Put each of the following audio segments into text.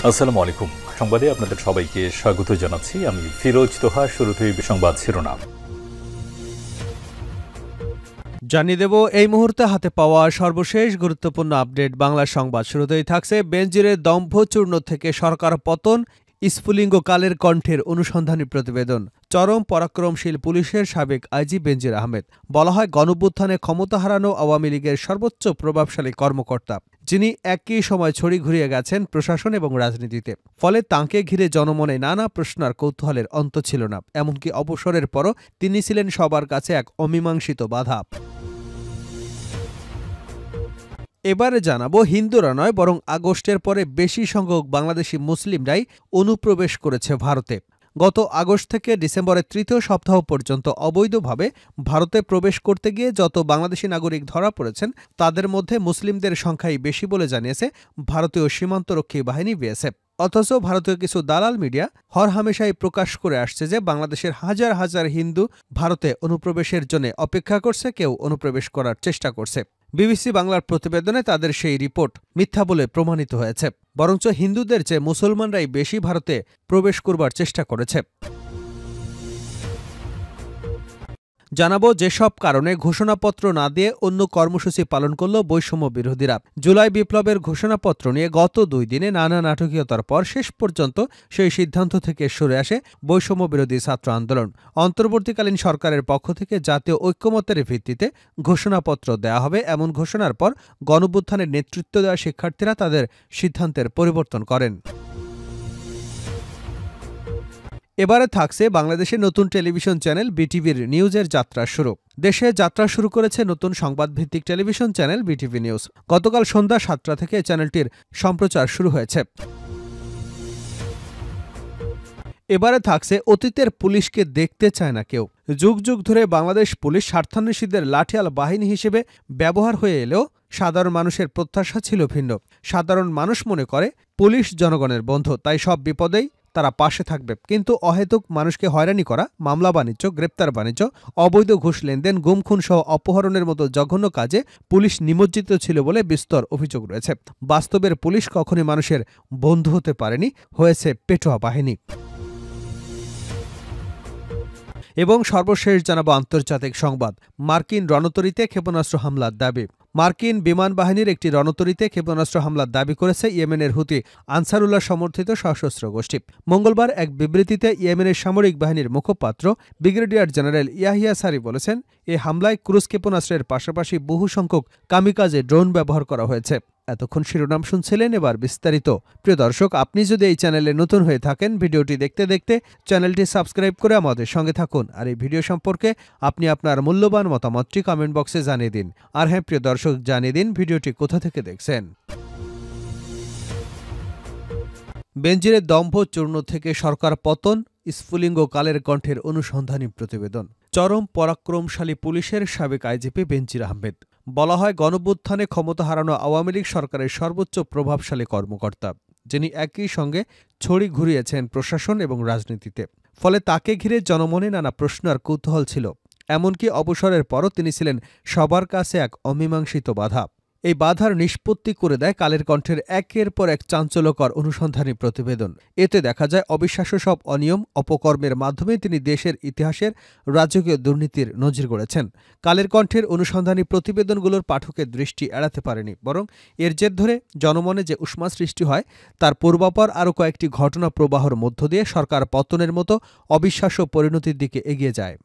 আসসালামু আলাইকুম। সংবাদে আপনাদের সবাইকে স্বাগত জানাচ্ছি। আমি ফিরোজ তোহা। শুরুতেই সংবাদ শিরোনাম জানিয়ে দেব এই মুহূর্তে হাতে পাওয়া সর্বশেষ গুরুত্বপূর্ণ আপডেট বাংলা সংবাদ। শুরুতেই থাকছে বেনজিরের দম্ভচূর্ণ থেকে সরকার পতন, স্ফুলিঙ্গ কালের কণ্ঠের অনুসন্ধানী প্রতিবেদন। চরম পরাক্রমশীল পুলিশের সাবেক আইজি বেনজির আহমেদ। বলা হয় গণঅভ্যুত্থানে ক্ষমতা হারানো আওয়ামী লীগের সর্বোচ্চ প্রভাবশালী কর্মকর্তা, যিনি একই সময় ছড়ি ঘুরিয়ে গেছেন প্রশাসন এবং রাজনীতিতে। ফলে তাঁকে ঘিরে জনমনে নানা প্রশ্ন আর কৌতূহলের অন্ত ছিল না। এমনকি অবসরের পরও তিনি ছিলেন সবার কাছে এক অমীমাংসিত বাধা। এবারে জানাবো হিন্দুরা নয় বরং আগস্টের পরে বেশি সংখ্যক বাংলাদেশি মুসলিমরাই অনুপ্রবেশ করেছে ভারতে। গত আগস্ট থেকে ডিসেম্বরের তৃতীয় সপ্তাহ পর্যন্ত অবৈধভাবে ভারতে প্রবেশ করতে গিয়ে যত বাংলাদেশি নাগরিক ধরা পড়েছেন তাদের মধ্যে মুসলিমদের সংখ্যাই বেশি বলে জানিয়েছে ভারতীয় সীমান্তরক্ষী বাহিনী বিএসএফ। অথচ ভারতীয় কিছু দালাল মিডিয়া হরহামেশাই প্রকাশ করে আসছে যে বাংলাদেশের হাজার হাজার হিন্দু ভারতে অনুপ্রবেশের জন্য অপেক্ষা করছে, কেউ অনুপ্রবেশ করার চেষ্টা করছে। বিবিসি বাংলার প্রতিবেদনে তাদের সেই রিপোর্ট মিথ্যা বলে প্রমাণিত হয়েছে। বরঞ্চ হিন্দুদের চেয়ে মুসলমানরাই বেশি ভারতে প্রবেশ করবার চেষ্টা করেছে। জানাবো যেসব কারণে ঘোষণাপত্র না দিয়ে অন্য কর্মসূচি পালন করল বৈষম্য বিরোধীরা। জুলাই বিপ্লবের ঘোষণাপত্র নিয়ে গত 2 দিনে নানা নাটকীয়তার পর শেষ পর্যন্ত সেই সিদ্ধান্ত থেকে সরে আসে বৈষম্য বিরোধী ছাত্র আন্দোলন। অন্তর্বর্তীকালীন সরকারের পক্ষ থেকে জাতীয় ঐক্যমত্যের ভিত্তিতে ঘোষণাপত্র দেয়া হবে এমন ঘোষণার পর গণঅভ্যুত্থানের নেতৃত্ব দেওয়া শিক্ষার্থীরা তাদের সিদ্ধান্তের পরিবর্তন করেন। এবারে থাকছে বাংলাদেশের নতুন টেলিভিশন চ্যানেল বিটিভির নিউজের যাত্রা শুরু। দেশে যাত্রা শুরু করেছে নতুন সংবাদভিত্তিক টেলিভিশন চ্যানেল বিটিভি নিউজ। গতকাল সন্ধ্যা 7টা থেকে চ্যানেলটির সম্প্রচার শুরু হয়েছে। এবারে থাকছে অতীতের পুলিশকে দেখতে চায় না কেউ। যুগ যুগ ধরে বাংলাদেশ পুলিশ স্বার্থান্বেষীদের লাঠিয়াল বাহিনী হিসেবে ব্যবহার হয়ে এলেও সাধারণ মানুষের প্রত্যাশা ছিল ভিন্ন। সাধারণ মানুষ মনে করে পুলিশ জনগণের বন্ধু, তাই সব বিপদেই তারা পাশে থাকবে। কিন্তু অহেতুক মানুষকে হয়রানি করা, মামলা বাণিজ্য, গ্রেপ্তার বাণিজ্য, অবৈধ ঘুষ লেনদেন, গুম খুন সহ অপহরণের মতো জঘন্য কাজে পুলিশ নিমজ্জিত ছিল বলে বিস্তর অভিযোগ রয়েছে। বাস্তবের পুলিশ কখনই মানুষের বন্ধু হতে পারেনি, হয়েছে পেটোয়া বাহিনী। এবং সর্বশেষ জানাবো আন্তর্জাতিক সংবাদ। মার্কিন রণতরীতে ক্ষেপণাস্ত্র হামলার দাবি। মার্কিন বিমান বাহিনীর একটি রণতরীতে ক্ষেপণাস্ত্র হামলার দাবি করেছে ইয়েমেনের হুতি আনসারুল্লাহ সমর্থিত সশস্ত্র গোষ্ঠী। মঙ্গলবার এক বিবৃতিতে ইয়েমেনের সামরিক বাহিনীর মুখপাত্র ব্রিগেডিয়ার জেনারেল ইয়াহিয়া সারি বলেছেন, এ হামলায় ক্রুজ ক্ষেপণাস্ত্রের পাশাপাশি বহু সংখ্যক কামিকাজে ড্রোন ব্যবহার করা হয়েছে। এতক্ষণ শিরোনাম শুনছিলেন, এবার বিস্তারিত। প্রিয় দর্শক, আপনি যদি এই চ্যানেলে নতুন হয়ে থাকেন, ভিডিওটি দেখতে দেখতে চ্যানেলটি সাবস্ক্রাইব করে আমাদের সঙ্গে থাকুন। আর এই ভিডিও সম্পর্কে আপনি আপনার মূল্যবান মতামতটি কমেন্ট বক্সে জানিয়ে দিন। আর হ্যাঁ প্রিয় দর্শক, জানিয়ে দিন ভিডিওটি কোথা থেকে দেখছেন। বেনজিরের দম্ভচূর্ণ থেকে সরকার পতন, স্ফুলিঙ্গ কালের কণ্ঠের অনুসন্ধানী প্রতিবেদন। চরম পরাক্রমশালী পুলিশের সাবেক আইজিপি বেনজির আহমেদ। বলা হয় গণঅভ্যুত্থানে ক্ষমতা হারানো আওয়ামী লীগ সরকারের সর্বোচ্চ প্রভাবশালী কর্মকর্তা, যিনি একই সঙ্গে ছড়ি ঘুরিয়েছেন প্রশাসন এবং রাজনীতিতে। ফলে তাকে ঘিরে জনমনে নানা প্রশ্ন আর কৌতূহল ছিল। এমনকি অবসরের পরও তিনি ছিলেন সবার কাছে এক অমীমাংসিত বাধা। এই বাধার নিষ্পত্তি করে দেয় কালের কণ্ঠের একের পর এক চাঞ্চল্যকর অনুসন্ধানী প্রতিবেদন। এতে দেখা যায় অবিশ্বাস্য সব অনিয়ম অপকর্মের মাধ্যমে তিনি দেশের ইতিহাসের রাজকীয় দুর্নীতির নজির গড়েছেন। কালের কণ্ঠের অনুসন্ধানী প্রতিবেদনগুলোর পাঠকের দৃষ্টি এড়াতে পারেনি, বরং এর জের ধরে জনমনে যে উষ্মা সৃষ্টি হয় তার পূর্বাপর আরও কয়েকটি ঘটনা প্রবাহর মধ্য দিয়ে সরকার পতনের মতো অবিশ্বাস্য পরিণতির দিকে এগিয়ে যায়।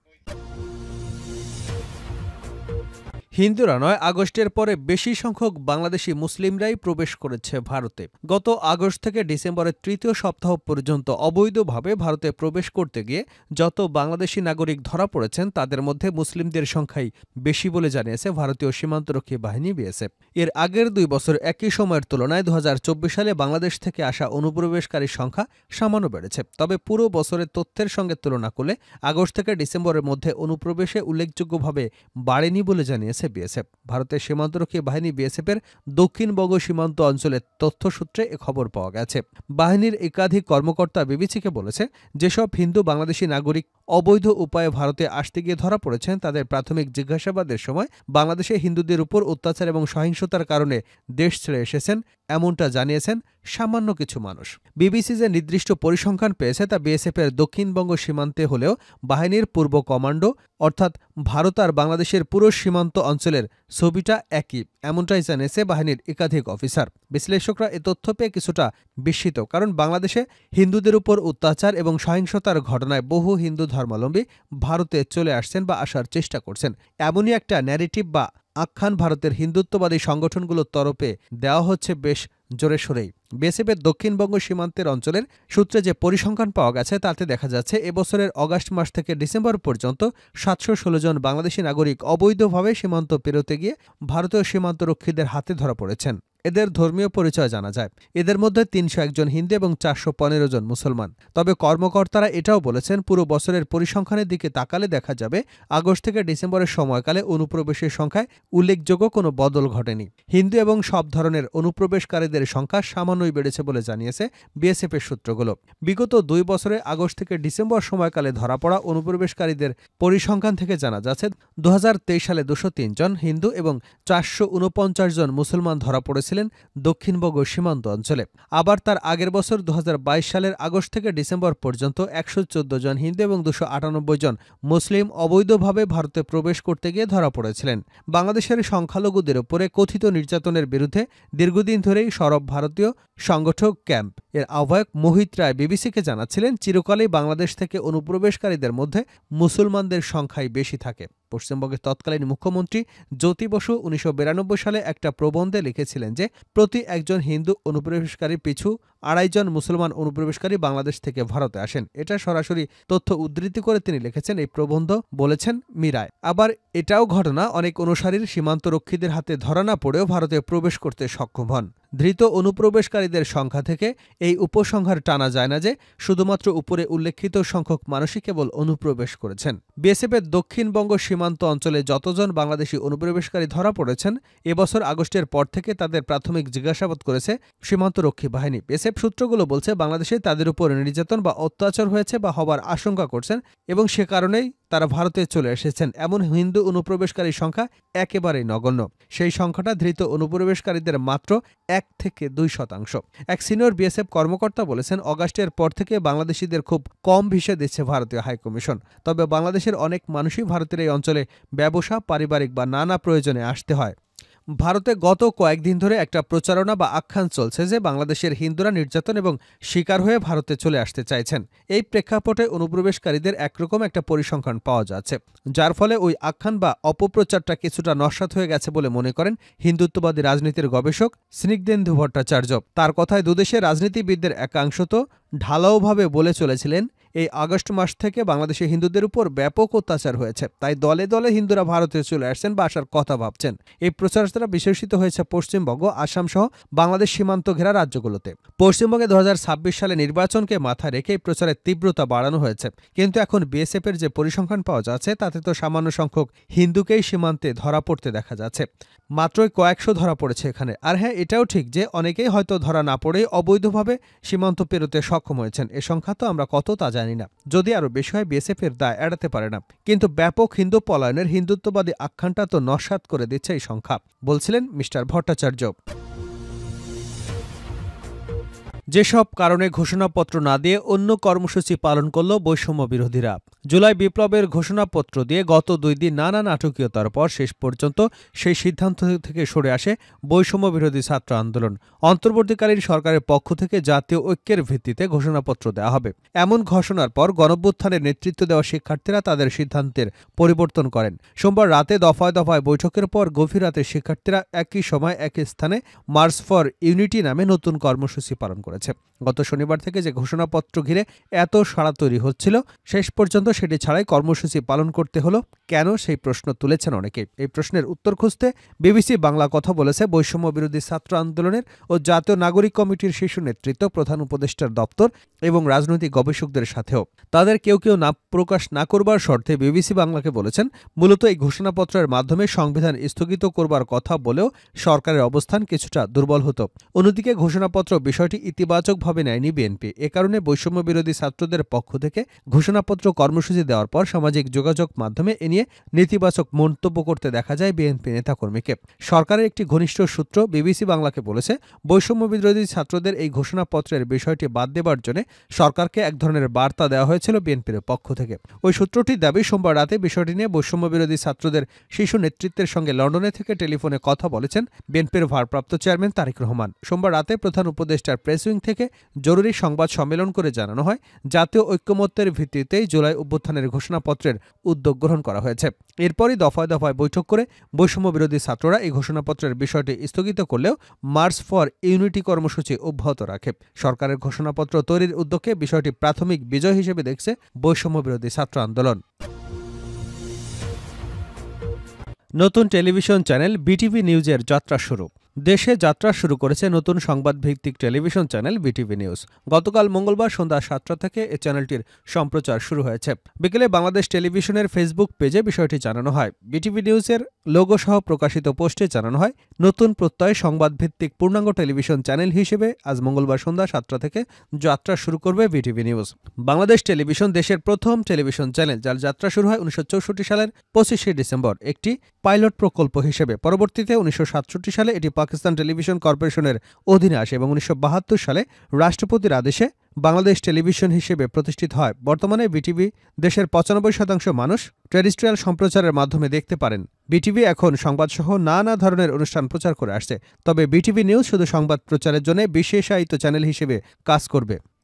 হিন্দুরা নয়, আগস্টের পরে বেশি সংখ্যক বাংলাদেশি মুসলিমরাই প্রবেশ করেছে ভারতে। গত আগস্ট থেকে ডিসেম্বরের তৃতীয় সপ্তাহ পর্যন্ত অবৈধভাবে ভারতে প্রবেশ করতে গিয়ে যত বাংলাদেশি নাগরিক ধরা পড়েছেন তাদের মধ্যে মুসলিমদের সংখ্যাই বেশি বলে জানিয়েছে ভারতীয় সীমান্তরক্ষী বাহিনী বিএসএফ। এর আগের 2 বছর একই সময়ের তুলনায় 2024 সালে বাংলাদেশ থেকে আসা অনুপ্রবেশকারীর সংখ্যা সামান্য বেড়েছে। তবে পুরো বছরের তথ্যের সঙ্গে তুলনা করলে আগস্ট থেকে ডিসেম্বরের মধ্যে অনুপ্রবেশে উল্লেখযোগ্যভাবে বাড়েনি বলে জানিয়েছে বিএসএফ। ভারতের সীমান্তরক্ষী বাহিনী বিএসএফের দক্ষিণবঙ্গ সীমান্ত অঞ্চলের তথ্যসূত্রে এ খবর পাওয়া গেছে। বাহিনীর একাধিক কর্মকর্তা বিবিসিকে বলেছে, যেসব হিন্দু বাংলাদেশি নাগরিক অবৈধ উপায়ে ভারতে আসতে গিয়ে ধরা পড়েছেন তাদের প্রাথমিক জিজ্ঞাসাবাদের সময় বাংলাদেশে হিন্দুদের উপর অত্যাচার এবং সহিংসতার কারণে দেশ ছেড়ে এসেছেন এমনটা জানিয়েছেন সামান্য কিছু মানুষ। বিবিসি যে নির্দিষ্ট পরিসংখ্যান পেয়েছে তা বিএসএফের দক্ষিণবঙ্গ সীমান্তে হলেও বাহিনীর পূর্ব কমান্ডো অর্থাৎ ভারত আর বাংলাদেশের পুরো সীমান্ত অঞ্চলের ছবিটা একই, এমনটাই জানিয়েছে বাহিনীর একাধিক অফিসার। বিশ্লেষকরা এ তথ্য পেয়ে কিছুটা বিস্মিত, কারণ বাংলাদেশে হিন্দুদের উপর অত্যাচার এবং সহিংসতার ঘটনায় বহু হিন্দু ধর্মাবলম্বী ভারতে চলে আসছেন বা আসার চেষ্টা করছেন। এমনই একটা ন্যারেটিভ বা আখ্যান ভারতের হিন্দুত্ববাদী সংগঠনগুলোর তরফে দেওয়া হচ্ছে বেশ জোরে সোরেই। বিএসএফের দক্ষিণবঙ্গ সীমান্তের অঞ্চলের সূত্রে যে পরিসংখ্যান পাওয়া গেছে তাতে দেখা যাচ্ছে এবছরের অগাস্ট মাস থেকে ডিসেম্বর পর্যন্ত ৭১৬ জন বাংলাদেশি নাগরিক অবৈধভাবে সীমান্ত পেরোতে গিয়ে ভারতীয় সীমান্তরক্ষীদের হাতে ধরা পড়েছেন। এদের ধর্মীয় পরিচয় জানা যায়। এদের মধ্যে ৩০১ জন হিন্দু এবং ৪১৫ জন মুসলমান। তবে কর্মকর্তারা এটাও বলেছেন, পুরো বছরের পরিসংখ্যানের দিকে তাকালে দেখা যাবে আগস্ট থেকে ডিসেম্বরের সময়কালে অনুপ্রবেশের সংখ্যায় উল্লেখযোগ্য কোনো বদল ঘটেনি। হিন্দু এবং সব ধরনের অনুপ্রবেশকারীদের সংখ্যা সামান্যই বেড়েছে বলে জানিয়েছে বিএসএফের সূত্রগুলো। বিগত ২ বছরে আগস্ট থেকে ডিসেম্বর সময়কালে ধরা পড়া অনুপ্রবেশকারীদের পরিসংখ্যান থেকে জানা যাচ্ছে ২০২৩ সালে ২০৩ জন হিন্দু এবং ৪৪৯ জন মুসলমান ধরা পড়েছে দক্ষিণবঙ্গ সীমান্ত অঞ্চলে। আবার তার আগের বছর ২০২২ সালের আগস্ট থেকে ডিসেম্বর পর্যন্ত ১১৪ জন হিন্দু এবং ২৯৮ জন মুসলিম অবৈধভাবে ভারতে প্রবেশ করতে গিয়ে ধরা পড়েছিলেন। বাংলাদেশের সংখ্যালঘুদের উপরে কথিত নির্যাতনের বিরুদ্ধে দীর্ঘদিন ধরেই সরব ভারতীয় সংগঠক ক্যাম্প এর আহ্বায়ক মোহিত রায় বিবিসিকে জানাচ্ছিলেন, চিরকালেই বাংলাদেশ থেকে অনুপ্রবেশকারীদের মধ্যে মুসলমানদের সংখ্যাই বেশি থাকে। পশ্চিমবঙ্গের তৎকালীন মুখ্যমন্ত্রী জ্যোতি বসু ১৯৯২ সালে একটা প্রবন্ধে লিখেছিলেন যে প্রতি একজন হিন্দু অনুপ্রবেশকারীর পিছু ২.৫ জন মুসলমান অনুপ্রবেশকারী বাংলাদেশ থেকে ভারতে আসেন। এটা সরাসরি তথ্য উদ্ধৃতি করে তিনি লিখেছেন এই প্রবন্ধ, বলেছেন মীরায়। আবার এটাও ঘটনা, অনেক অনুসারীর সীমান্তরক্ষীদের হাতে ধরা না পড়েও ভারতে প্রবেশ করতে সক্ষম হন। ধৃত অনুপ্রবেশকারীদের সংখ্যা থেকে এই উপসংহার টানা যায় না যে শুধুমাত্র উপরে উল্লেখিত সংখ্যক মানুষই কেবল অনুপ্রবেশ করেছেন। বিএসএফের দক্ষিণবঙ্গ সীমান্ত অঞ্চলে যতজন বাংলাদেশি অনুপ্রবেশকারী ধরা পড়েছেন এবছর আগস্টের পর থেকে তাদের প্রাথমিক জিজ্ঞাসাবাদ করেছে সীমান্তরক্ষী বাহিনী। বিএসএফ সূত্রগুলো বলছে বাংলাদেশে তাদের উপর নির্যাতন বা অত্যাচার হয়েছে বা হবার আশঙ্কা করছেন এবং সে কারণেই তারা ভারতে চলে এসেছেন। এমন হিন্দু অনুপ্রবেশকারীর সংখ্যা একেবারেই নগণ্য। সেই সংখ্যাটা ধৃত অনুপ্রবেশকারীদের মাত্র ১ থেকে ২%। এক সিনিয়র বিএসএফ কর্মকর্তা বলেছেন, অগাস্টের পর থেকে বাংলাদেশিদের খুব কম ভিসা দিচ্ছে ভারতীয় হাইকমিশন। তবে বাংলাদেশের অনেক মানুষই ভারতের এই অঞ্চলে ব্যবসা, পারিবারিক বা নানা প্রয়োজনে আসতে হয়। ভারতে গত কয়েকদিন ধরে একটা প্রচারণা বা আখ্যান চলছে যে বাংলাদেশের হিন্দুরা নির্যাতন এবং শিকার হয়ে ভারতে চলে আসতে চাইছেন। এই প্রেক্ষাপটে অনুপ্রবেশকারীদের একরকম একটা পরিসংখ্যান পাওয়া যাচ্ছে, যার ফলে ওই আখ্যান বা অপপ্রচারটা কিছুটা নস্যাৎ হয়ে গেছে বলে মনে করেন হিন্দুত্ববাদী রাজনীতির গবেষক স্নিগ্ধেন্দু ভট্টাচার্য। তার কথায় দুদেশের রাজনীতিবিদদের একাংশ তো ঢালাওভাবে বলে চলেছিলেন এই আগস্ট মাস থেকে বাংলাদেশে হিন্দুদের উপর ব্যাপক অত্যাচার হয়েছে, তাই দলে দলে হিন্দুরা ভারতে চলে আসছেন বা আসার কথা ভাবছেন। এই প্রচারণা বিশেষিত হয়েছে পশ্চিমবঙ্গ, আসাম সহ বাংলাদেশ সীমান্ত ঘেরা রাজ্যগুলোতে। পশ্চিমবঙ্গে ২০২৬ সালে নির্বাচনকে মাথায় রেখে এই প্রচারের তীব্রতা বাড়ানো হয়েছে। কিন্তু এখন বিএসএফের যে পরিসংখ্যান পাওয়া যাচ্ছে তাতে তো সামান্য সংখ্যক হিন্দুকেই সীমান্তে ধরা পড়তে দেখা যাচ্ছে। মাত্রই কয়েকশো ধরা পড়েছে এখানে। আর হ্যাঁ, এটাও ঠিক যে অনেকেই হয়তো ধরা না পড়েই অবৈধভাবে সীমান্ত পেরোতে সক্ষম হয়েছেন। এ সংখ্যা তো আমরা কত তা জানি না। যদি আরও বেশি হয় বিএসএফের দায় এড়াতে পারে না। কিন্তু ব্যাপক হিন্দু পলায়নের হিন্দুত্ববাদী আখ্যানটা তো নস্যাৎ করে দিচ্ছে এই সংখ্যা, বলছিলেন মিস্টার ভট্টাচার্য। যেসব কারণে ঘোষণাপত্র না দিয়ে অন্য কর্মসূচি পালন করল বৈষম্য বিরোধীরা। জুলাই বিপ্লবের ঘোষণাপত্র দিয়ে গত ২ দিন নানা নাটকীয়তার পর শেষ পর্যন্ত সেই সিদ্ধান্ত থেকে সরে আসে বৈষম্য বিরোধী ছাত্র আন্দোলন। অন্তর্বর্তীকালীন সরকারের পক্ষ থেকে জাতীয় ঐক্যের ভিত্তিতে ঘোষণাপত্র দেওয়া হবে এমন ঘোষণার পর গণঅভ্যুত্থানের নেতৃত্ব দেওয়া শিক্ষার্থীরা তাদের সিদ্ধান্তের পরিবর্তন করেন। সোমবার রাতে দফায় দফায় বৈঠকের পর গভীর রাতে শিক্ষার্থীরা একই সময় একই স্থানে মার্চ ফর ইউনিটি নামে নতুন কর্মসূচি পালন করেছে। গত শনিবার থেকে যে ঘোষণাপত্র ঘিরে এত সাড়া তৈরি হচ্ছিল, শেষ পর্যন্ত সেটি ছাড়াই কর্মসূচি পালন করতে হলো কেন, সেই প্রশ্ন তুলেছেন অনেকে। এই প্রশ্নের উত্তর খুঁজতে বিবিসি বাংলা কথা বলেছে বৈষম্য বিরোধী ছাত্র আন্দোলনের ও জাতীয় নাগরিক কমিটির শীর্ষ নেতৃত্ব, প্রধান উপদেষ্টার দপ্তর এবং রাজনৈতিক গবেষকদের সাথেও। তাদের কেউ কেউ নাম প্রকাশ না করবার শর্তে বিবিসি বাংলাকে বলেছেন, মূলত এই ঘোষণাপত্রের মাধ্যমে সংবিধান স্থগিত করবার কথা বলেও সরকারের অবস্থান কিছুটা দুর্বল হতো। অন্যদিকে ঘোষণাপত্র বিষয়টি ইতিবাচক ইতিবাচকভাবে নেয়নি বিএনপি। এ কারণে বৈষম্য বিরোধী ছাত্রদের পক্ষ থেকে ঘোষণাপত্র কর্মসূচি দেওয়ার পর সামাজিক যোগাযোগ মাধ্যমে এ নিয়ে নেতিবাচক মন্তব্য করতে দেখা যায় বিএনপি নেতাকর্মীকে। সরকারের একটি ঘনিষ্ঠ সূত্র বিবিসি বাংলাকে বলেছে, বৈষম্য বিরোধী ছাত্রদের এই ঘোষণাপত্রের বিষয়টি বাদ দেবার জন্য সরকারকে এক ধরনের বার্তা দেওয়া হয়েছিল বিএনপির পক্ষ থেকে। ওই সূত্রটির দাবি, সোমবার রাতে বিষয়টি নিয়ে বৈষম্য বিরোধী ছাত্রদের শীর্ষ নেতৃত্বের সঙ্গে লন্ডনে থেকে টেলিফোনে কথা বলেছেন বিএনপির ভারপ্রাপ্ত চেয়ারম্যান তারেক রহমান। সোমবার রাতে প্রধান উপদেষ্টার প্রেস উইং থেকে জরুরি সংবাদ সম্মেলন করে জানানো হয়, জাতীয় ঐক্যমত্যের ভিত্তিতেই জুলাই অভ্যুত্থানের ঘোষণাপত্রের উদ্যোগ গ্রহণ করা হয়েছে। এরপরই দফায় দফায় বৈঠক করে বৈষম্য বিরোধী ছাত্ররা এই ঘোষণাপত্রের বিষয়টি স্থগিত করলেও মার্চ ফর ইউনিটি কর্মসূচি অব্যাহত রাখে। সরকারের ঘোষণাপত্র তৈরির উদ্যোগে বিষয়টি প্রাথমিক বিজয় হিসেবে দেখছে বৈষম্য বিরোধী ছাত্র আন্দোলন। নতুন টেলিভিশন চ্যানেল বিটিভি নিউজের যাত্রা শুরু। দেশে যাত্রা শুরু করেছে নতুন সংবাদভিত্তিক টেলিভিশন চ্যানেল বিটিভি নিউজ। গতকাল মঙ্গলবার সন্ধ্যা ৭টা থেকে এ চ্যানেলটির সম্প্রচার শুরু হয়েছে। বিকেলে বাংলাদেশ টেলিভিশনের ফেসবুক পেজে বিষয়টি জানানো হয়। বিটিভি নিউজের লোগো সহ প্রকাশিত পোস্টে জানানো হয়, নতুন প্রত্যয় সংবাদভিত্তিক পূর্ণাঙ্গ টেলিভিশন চ্যানেল হিসেবে আজ মঙ্গলবার সন্ধ্যা ৭টা থেকে যাত্রা শুরু করবে বিটিভি নিউজ। বাংলাদেশ টেলিভিশন দেশের প্রথম টেলিভিশন চ্যানেল, যার যাত্রা শুরু হয় ১৯৬৪ সালের ২৫শে ডিসেম্বর একটি পাইলট প্রকল্প হিসেবে। পরবর্তীতে ১৯৬৭ সালে এটি পাকিস্তান টেলিভিশন কর্পোরেশনের অধীনে আসে এবং ১৯৭২ সালে রাষ্ট্রপতির আদেশে বাংলাদেশ টেলিভিশন হিসেবে প্রতিষ্ঠিত হয়। বর্তমানে বিটিভি দেশের ৯৫% মানুষ টেরিস্ট্রিয়াল সম্প্রচারের মাধ্যমে দেখতে পারেন। বিটিভি এখন সংবাদসহ নানা ধরনের অনুষ্ঠান প্রচার করে আসছে, তবে বিটিভি নিউজ শুধু সংবাদ প্রচারের জন্য বিশেষায়িত চ্যানেল হিসেবে কাজ করবে।